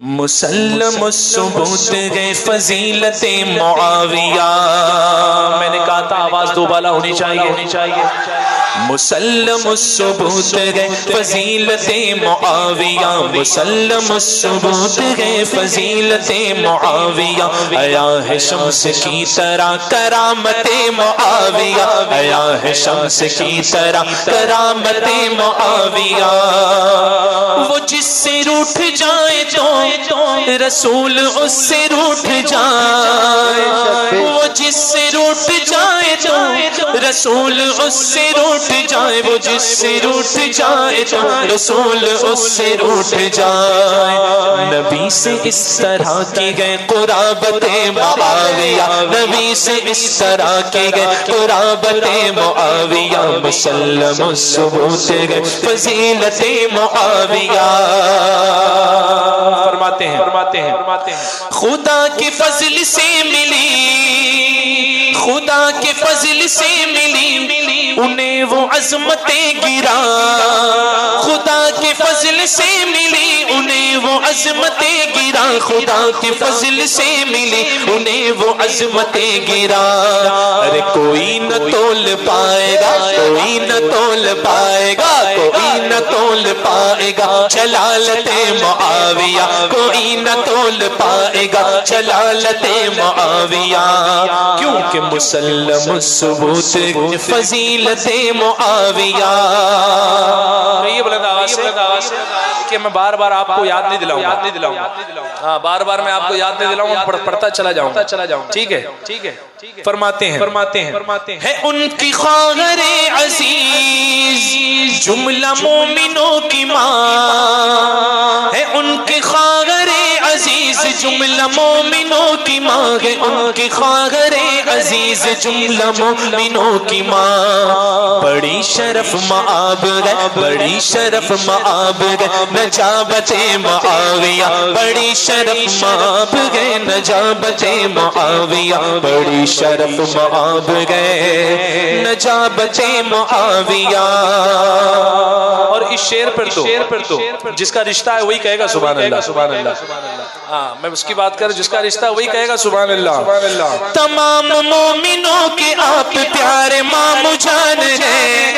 مسلم الثبوت ہے فضیلت معاویہ. میں نے کہا تھا آواز دوبالا ہونی چاہیے. مسلم الثبوت ہے فضیلت معاویہ. مسلم الثبوت ہے فضیلت معاویہ. ایا ہے شمس کی طرح کرامت معاویہ. ایا ہے شمس کی طرح کرامت معاویہ. وہ جس سے روٹھ جائے تو رسول اس سے روٹھ جائے. وہ جس سے روٹھ جائے تو رسول اس سے روٹھ جائے. وہ جس سے روٹھ جائے تو رسول اس سے روٹھ جائے. نبی سے اس طرح کی گئے قرابت معاویہ. نبی سے اس طرح کی گئے قرابت معاویہ. مسلم الثبوت گئے فضیلت معاویہ. فرماتے ہیں خدا کے فضل سے ملی. خدا کے فضل سے ملی انہیں وہ عظمتیں گرا. خدا کے فضل سے ملی انہیں وہ عظمتیں گرا. خدا کے فضل سے ملی انہیں وہ عظمتیں گرا. ارے کوئی نہ تول پائے گا, کوئی نہ تول پائے گا, کوئی نہ تول پائے گا جلالت معاویہ. کوئی نہ تول پائے گا جلالت معاویہ. کیونکہ مسلم الثبوت فضیلت معاویہ. یہ بلند کہ میں بار بار آپ کو یاد نہیں دلاؤں. ہاں بار بار میں آپ کو یاد نہیں دلاؤں, پڑھتا چلا جاؤں. ٹھیک ہے. فرماتے ہیں ہے ان کی خواہر عزیز جملہ مومنوں کی ماں. ہے ان کی خواہر عزیز جملہ مومنوں کی ماں. ہے ان کی خواہر عزیز جملہ مومنوں کی ماں. بڑی شرف معاب ہے, بڑی شرف معاب ہے نجابت معاویہ. بڑی شرف معاب ہے نجابت معاویہ. بڑی شرف معاب ہے نجابت معاویہ. اور اس شعر پر تو جس کا رشتہ ہے وہی کہے گا سبحان اللہ. سبحان اللہ. ہاں میں اس کی بات کر, جس کا رشتہ ہے وہی کہے گا سبحان اللہ. تمام مومنوں کے آپ پیارے مامو جان ہیں.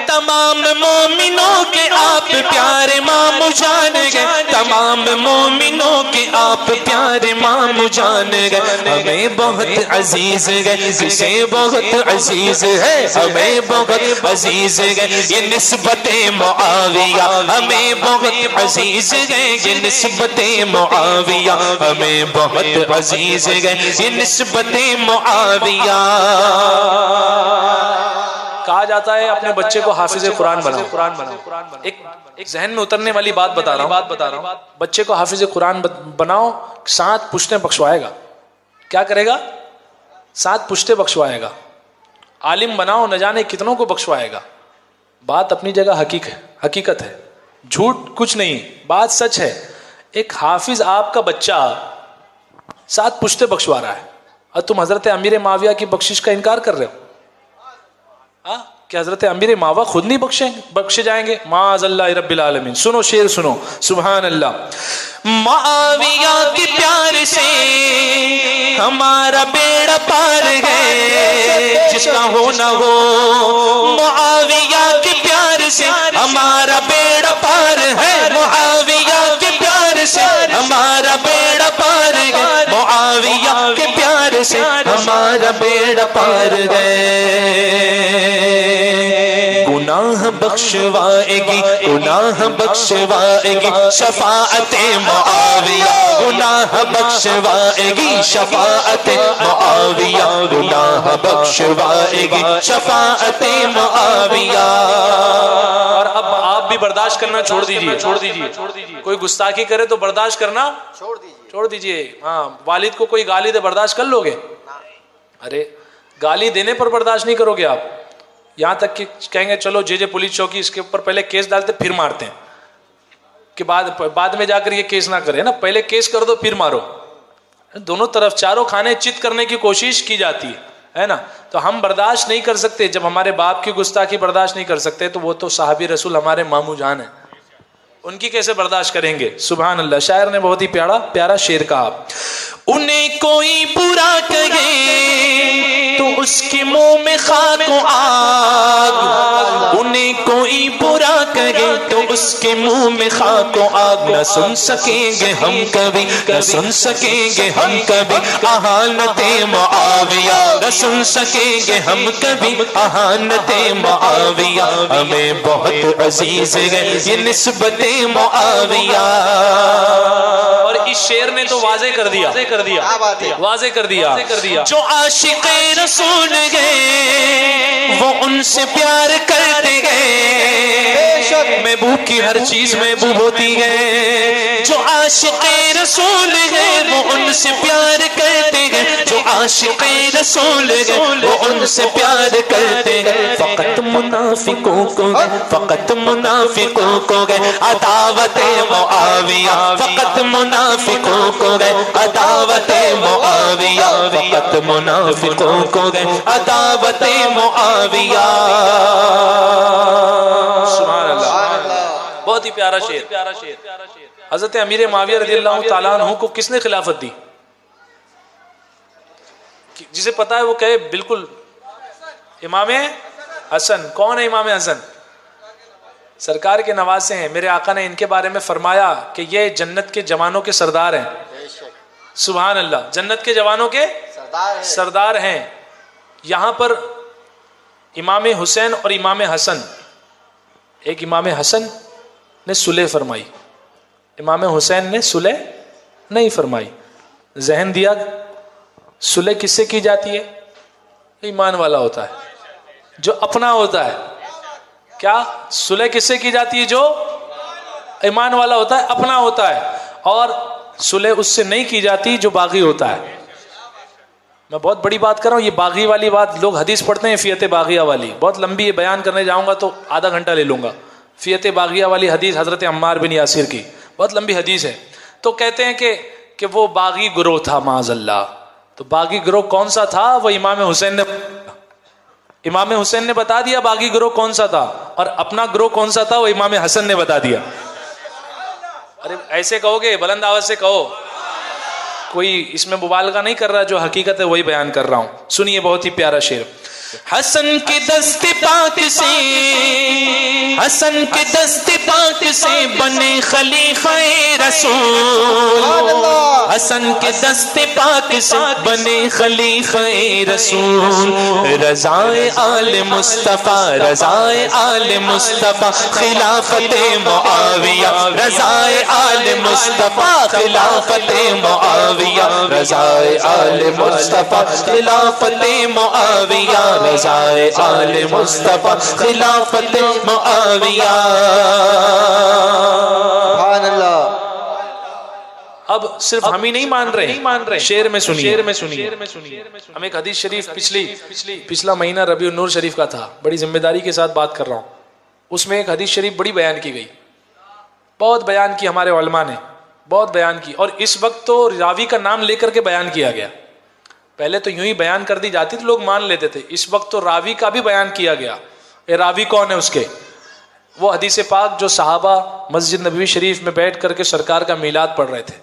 تمام مومنوں کے آپ پیارے مامو جان گئے. تمام مومنوں کے آپ پیارے مامو جان گئے. ہمیں بہت عزیز گئے جسے بہت عزیز ہے. ہمیں بہت عزیز گئے یہ نسبت معاویہ. ہمیں بہت عزیز گئے یہ نسبت معاویہ. ہمیں بہت عزیز گئے یہ نسبت معاویہ. کہا جاتا ہے اپنے بچے کو حافظ قرآن بناؤ. ایک ذہن میں اترنے والی بات بتا رہا ہوں. بچے کو حافظ قرآن بناؤ, 7 پشتیں بخشوائے گا. کیا کرے گا؟ 7 پشتیں بخشوائے گا. عالم بناؤ, نہ جانے کتنوں کو بخشوائے گا. بات اپنی جگہ حقیقت ہے, جھوٹ کچھ نہیں, بات سچ ہے. ایک حافظ آپ کا بچہ 7 پشتیں بخشوا رہا ہے اور تم حضرت امیر معاویہ کی بخشش کا انکار کر رہے ہو. کہ حضرت امیر معاویہ خود نہیں بخشے جائیں گے؟ معاذ اللہ رب العالمین. سنو شعر سنو, سبحان اللہ. معاویہ کے پیار سے ہمارا بیڑا پار ہے. جس کا ہو نہ ہو معاویہ کے پیار سے ہمارا بیڑا پار ہے. معاویہ کے پیار سے ہمارا بیڑا پار ہے. معاویہ کے پیار سے ہمارا بیڑا پار ہے. گناہ بخشوائے گی, گناہ بخشوائے گی شفاعت معاویہ. گناہ بخشوائے گی شفاعت معاویہ. گناہ بخشوائے گی شفاعت معاویہ. اور اب آپ بھی برداشت کرنا چھوڑ دیجئے. کوئی گستاخی کرے تو برداشت کرنا چھوڑ دیجئے. ہاں والد کو کوئی گالی دے برداشت کر لو گے؟ ارے گالی دینے پر برداشت نہیں کرو گے آپ. یہاں تک کہ کہیں گے چلو جے پولیس چوکی اس کے اوپر پہلے کیس ڈالتے پھر مارتے ہیں, کہ بعد میں جا کر یہ کیس نہ کرے نا, پہلے کیس کر دو پھر مارو. دونوں طرف چاروں کھانے چت کرنے کی کوشش کی جاتی ہے نا. تو ہم برداشت نہیں کر سکتے. جب ہمارے باپ کی گستاخی برداشت نہیں کر سکتے تو وہ تو صحابی رسول ہمارے مامو جان ہیں. ان کی کیسے برداشت کریں گے؟ سبحان اللہ. شاعر نے بہت ہی پیارا شعر کہا. انہیں کوئی برا کہے تو اس کے منہ میں خاک و آگ، انہیں کوئی برا کہے تو اس کے منہ میں خاک و آگ. نہ سن سکیں گے ہم کبھی، نہ سن سکیں گے ہم کبھی اہانت معاویہ، نہ سن سکیں گے ہم کبھی اہانت معاویہ. ہمیں بہت عزیز ہے یہ نسبت معاویہ. اور اس شعر نے تو واضح کر دیا واضح کر دیا جو عاشق رسول گئے وہ ان سے پیار کرتے گئے. محبوب کی ہر چیز محبوب ہوتی ہے. جو عاشق رسول گئے وہ ان سے پیار کرتے گئے. جو عاشق رسول گئے وہ ان سے پیار کرتے گئے. فقط منافقوں کو گئے عداوت معاویہ، فقط منافقوں کو گئے عداوت معاویہ، فقط منافقوں کو گئے عداوت معاویہ. سبحان اللہ. بہت ہی پیارا شعر. حضرت امیر معاویہ رضی اللہ تعالیٰ عنہ کو کس نے خلافت دی؟ جسے پتا ہے وہ کہے بالکل. امام حسن. کون ہے امام حسن؟ سرکار کے نواسے ہیں. میرے آقا نے ان کے بارے میں فرمایا کہ یہ جنت کے جوانوں کے سردار ہیں. سبحان اللہ. جنت کے جوانوں کے سردار ہیں. یہاں پر امام حسین اور امام حسن، ایک امام حسن نے صلح فرمائی، امام حسین نے صلح نہیں فرمائی. ذہن دیا صلح کس سے کی جاتی ہے؟ ایمان والا ہوتا ہے، جو اپنا ہوتا ہے. کیا صلح کس سے کی جاتی ہے؟ جو ایمان والا ہوتا ہے، اپنا ہوتا ہے. اور صلح اس سے نہیں کی جاتی جو باغی ہوتا ہے. میں بہت بڑی بات کر رہا ہوں. یہ باغی والی بات لوگ حدیث پڑھتے ہیں فیت باغیہ والی، بہت لمبی ہے، بیان کرنے جاؤں گا تو آدھا گھنٹہ لے لوں گا. فیت باغیہ والی حدیث حضرت عمار بن یاسر کی بہت لمبی حدیث ہے. تو کہتے ہیں کہ وہ باغی گروہ تھا معاذ اللہ. تو باغی گروہ کون سا تھا؟ وہ امام حسین نے بتا دیا باغی گروہ کون سا تھا. اور اپنا گروہ کون سا تھا وہ امام حسن نے بتا دیا. ارے ایسے کہو گے، بلند آواز سے کہو. کوئی اس میں مبالغہ نہیں کر رہا، جو حقیقت ہے وہی بیان کر رہا ہوں. سنیے بہت ہی پیارا شعر. حسن کے دست پاک سے، حسن کے دست پاک سے بنے خلیفہ رسول. حسن کے دست پاک سے بنے خلیفہ رسول. رضائے آل مصطفیٰ، رضائے آل مصطفیٰ خلافت معاویہ. رضائے آل مصطفیٰ خلافت معاویہ. رضائے آل مصطفیٰ خلافت معاویہ. رضائے آل مصطفیٰ خلافت معاویہ. سبحان اللہ. اب صرف ہم ہی نہیں مان رہے، شعر میں سنیے. ہم ایک حدیث شریف پچھلا مہینہ ربیع النور شریف کا تھا، بڑی ذمہ داری کے ساتھ بات کر رہا ہوں. اس میں ایک حدیث شریف بڑی بیان کی گئی، بہت بیان کی ہمارے علماء نے، بہت بیان کی. اور اس وقت تو راوی کا نام لے کر کے بیان کیا گیا. پہلے تو یوں ہی بیان کر دی جاتی تو لوگ مان لیتے تھے. اس وقت تو راوی کا بھی بیان کیا گیا. اے راوی کون ہے اس کے؟ وہ حدیث پاک جو صحابہ مسجد نبوی شریف میں بیٹھ کر کے سرکار کا میلاد پڑھ رہے تھے،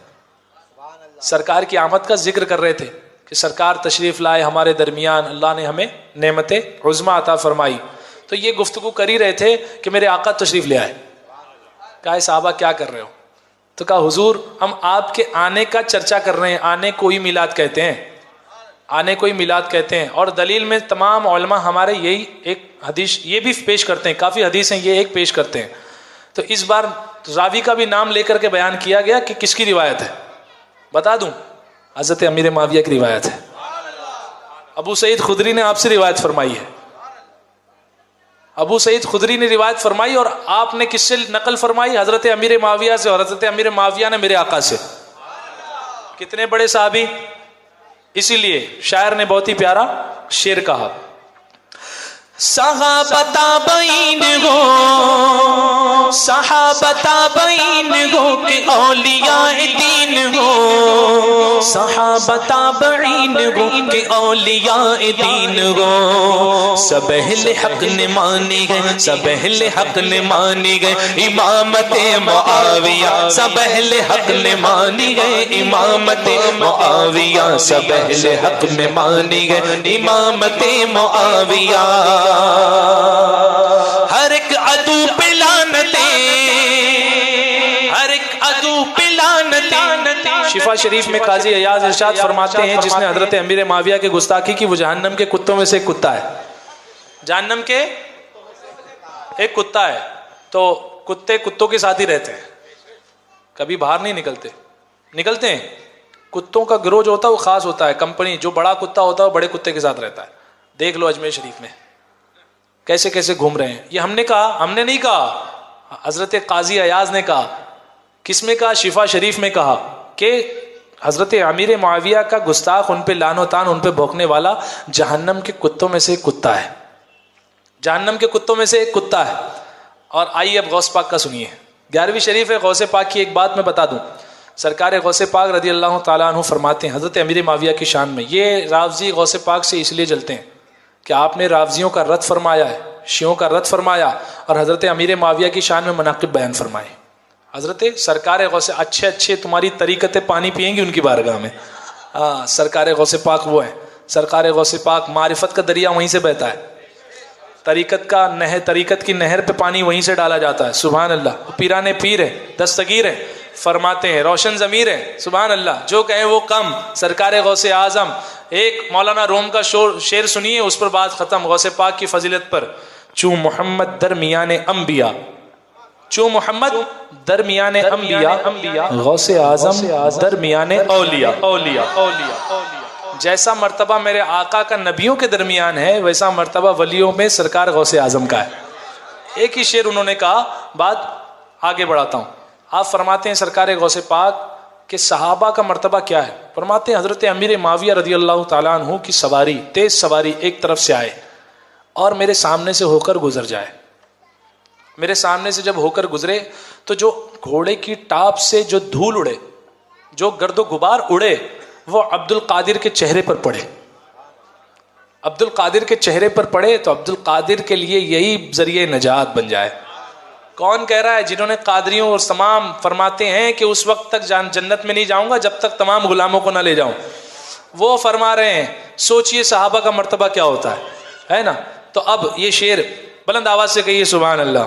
سرکار کی آمد کا ذکر کر رہے تھے کہ سرکار تشریف لائے ہمارے درمیان، اللہ نے ہمیں نعمت عظمی عطا فرمائی. تو یہ گفتگو کر ہی رہے تھے کہ میرے آقا تشریف لے آئے. کہا صحابہ کیا کر رہے ہو؟ تو کہا حضور ہم آپ کے آنے کا چرچا کر رہے ہیں. آنے کو ہی میلاد کہتے ہیں، آنے کو ہی میلاد کہتے ہیں. اور دلیل میں تمام علماء ہمارے یہی ایک حدیث یہ بھی پیش کرتے ہیں، کافی حدیث ہیں یہ ایک پیش کرتے ہیں. تو اس بار راوی کا بھی نام لے کر کے بیان کیا گیا کہ کس کی روایت ہے. بتا دوں، حضرت امیر معاویہ کی روایت ہے. ابو سعید خدری نے آپ سے روایت فرمائی ہے. ابو سعید خدری نے روایت فرمائی اور آپ نے کس سے نقل فرمائی؟ حضرت امیر معاویہ سے. اور حضرت امیر معاویہ نے میرے آقا سے. کتنے بڑے صحابی. اسی لیے شاعر نے بہت ہی پیارا شعر کہا. صحابہ تابعین ہو، صحابہ تابعین ہو کہ اولیاء دین ہو. صحابہ تابعین گو کہ اولیاء دین گو سب اہل حق نے مانی گئے سب اہل حق نے مانی گئے امامت معاویہ سب اہل حق نے مانی گئے امامت معاویہ سب اہل حق میں مانی گئے امامت معاویہ ہر ایک عدو پہ لعنتیں ہر ایک عدو پہ لعنتیں شفا شریف میں قاضی ایاز ارشاد فرماتے ہیں جس نے حضرت امیر معاویہ کی گستاخی کی وہ جہنم کے کتوں میں سے ایک کتا ہے جہنم کے ایک کتا ہے تو کتے کتوں کے ساتھ ہی رہتے ہیں کبھی باہر نہیں نکلتے نکلتے ہیں کتوں کا گروہ جو ہوتا ہے وہ خاص ہوتا ہے کمپنی جو بڑا کتا ہوتا ہے وہ بڑے کتے کے ساتھ رہتا ہے دیکھ لو اجمیر شریف میں کیسے کیسے گھوم رہے ہیں یہ ہم نے کہا ہم نے نہیں کہا حضرت قاضی ایاز نے کہا کس میں کہا شفا شریف میں کہا کہ حضرت امیر معاویہ کا گستاخ ان پہ لعن و طعن ان پہ بھونکنے والا جہنم کے کتوں میں سے ایک کتا ہے جہنم کے کتوں میں سے ایک کتا ہے اور آئیے اب غوث پاک کا سنیے 11ویں شریف ہے غوث پاک کی ایک بات میں بتا دوں سرکار غوث پاک رضی اللہ تعالیٰ عنہ فرماتے ہیں حضرت امیر معاویہ کی شان میں یہ رافضی غوث پاک سے اس لیے جلتے ہیں کہ آپ نے رافضیوں کا رد فرمایا ہے شیعوں کا رد فرمایا اور حضرت امیر معاویہ کی شان میں مناقب بیان فرمائے حضرت سرکار غوث اچھے اچھے تمہاری طریقتیں پانی پئیں گی ان کی بارگاہ میں سرکار غوث پاک وہ ہیں سرکار غوث پاک معرفت کا دریا وہیں سے بہتا ہے طریقت کی نہر پہ پانی وہیں سے ڈالا جاتا ہے سبحان اللہ پیرانے پیر ہے دستگیر ہے فرماتے ہیں روشن ضمیر ہے سبحان اللہ جو کہیں وہ کم سرکار غوث اعظم ایک مولانا روم کا شعر سنیے اس پر بات ختم غوث پاک کی فضیلت پر چوں محمد درمیان انبیاء چوں محمد درمیان انبیاء غوث اعظم درمیان اولیاء جیسا مرتبہ میرے آقا کا نبیوں کے درمیان ہے ویسا مرتبہ ولیوں میں سرکار غوث اعظم کا ہے ایک ہی شعر انہوں نے کہا بات آگے بڑھاتا ہوں آپ فرماتے ہیں سرکار غوث پاک کہ صحابہ کا مرتبہ کیا ہے فرماتے ہیں حضرت امیر معاویہ رضی اللہ تعالیٰ عنہ کی سواری تیز سواری ایک طرف سے آئے اور میرے سامنے سے ہو کر گزر جائے میرے سامنے سے جب ہو کر گزرے تو جو گھوڑے کی ٹاپ سے جو دھول اڑے جو گرد و غبار اڑے وہ عبد القادر کے چہرے پر پڑے عبد القادر کے چہرے پر پڑے تو عبد القادر کے لیے یہی ذریعہ نجات بن جائے کون کہہ رہا ہے جنہوں نے قادریوں اور تمام فرماتے ہیں کہ اس وقت تک جنت میں نہیں جاؤں گا جب تک تمام غلاموں کو نہ لے جاؤں وہ فرما رہے ہیں سوچئے صحابہ کا مرتبہ کیا ہوتا ہے نا تو اب یہ شعر بلند آواز سے کہیے سبحان اللہ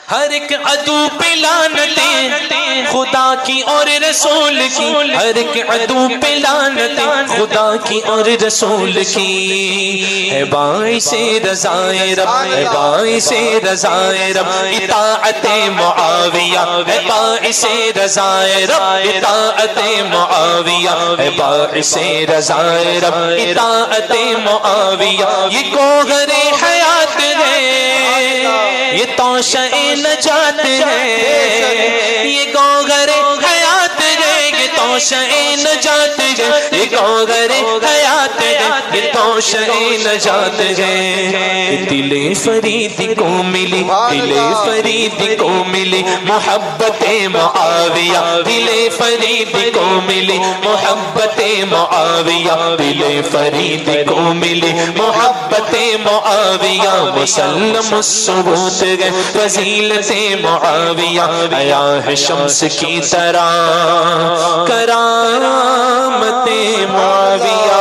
ہر ایک عدو پہ لعنتیں خدا کی اور رسول کی ہر ایک عدو پہ لعنتیں خدا کی اور رسول کی ہے باعث رضائے رب ہے باعث رضائے رب اطاعت معاویہ ہے باعث رضائے رب اطاعت معاویہ ہے باعث رضائے رب اطاعت معاویہ یہ گوہر حیات ہے یہ توشہ نجات ہے یہ گوہر حیات ہے یہ توشہ نجات ہے یہ گوہر حیات ہے یہ توشہ نجات ہے دل فرید کو ملی دل فرید کو ملی محبت معاویہ دل فرید کو ملی محبت معاویہ دل فرید کو ملی محبت معاویہ مسلم الثبوت ہے فضیلت معاویہ آیا ہے شمس کی طرح کرامت معاویہ